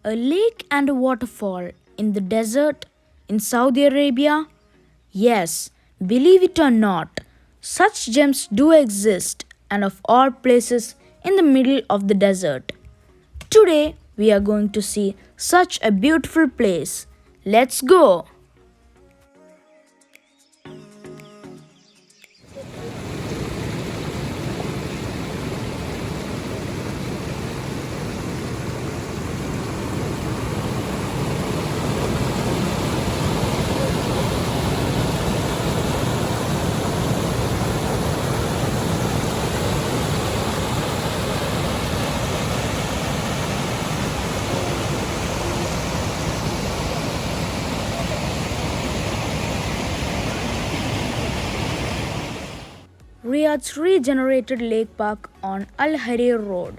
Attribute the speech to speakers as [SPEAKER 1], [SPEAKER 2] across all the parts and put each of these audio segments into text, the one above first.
[SPEAKER 1] A lake and a waterfall in the desert in Saudi Arabia? Yes, believe it or not, such gems do exist and of all places in the middle of the desert. Today we are going to see such a beautiful place. Let's go! Riyadh's regenerated lake park on Al Harir Road.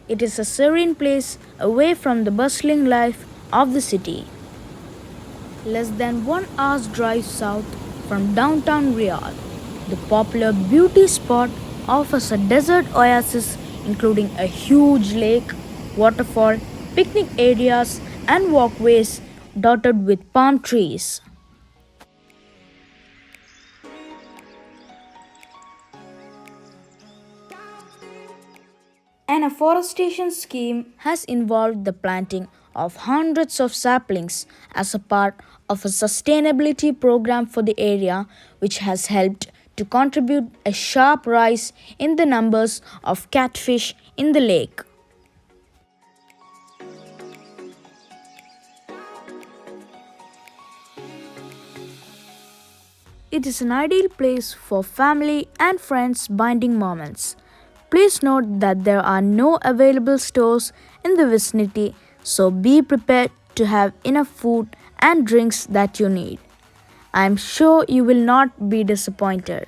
[SPEAKER 1] It is a serene place away from the bustling life of the city. Less than 1 hour's drive south from downtown Riyadh, the popular beauty spot offers a desert oasis including a huge lake, waterfall, picnic areas, and walkways dotted with palm trees. An afforestation scheme has involved the planting of hundreds of saplings as a part of a sustainability program for the area, which has helped to contribute a sharp rise in the numbers of catfish in the lake. It is an ideal place for family and friends bonding moments. Please note that there are no available stores in the vicinity, so be prepared to have enough food and drinks that you need. I am sure you will not be disappointed.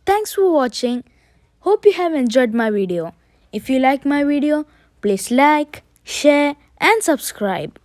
[SPEAKER 1] Thanks for watching. Hope you have enjoyed my video. If you like my video, please like, share and subscribe.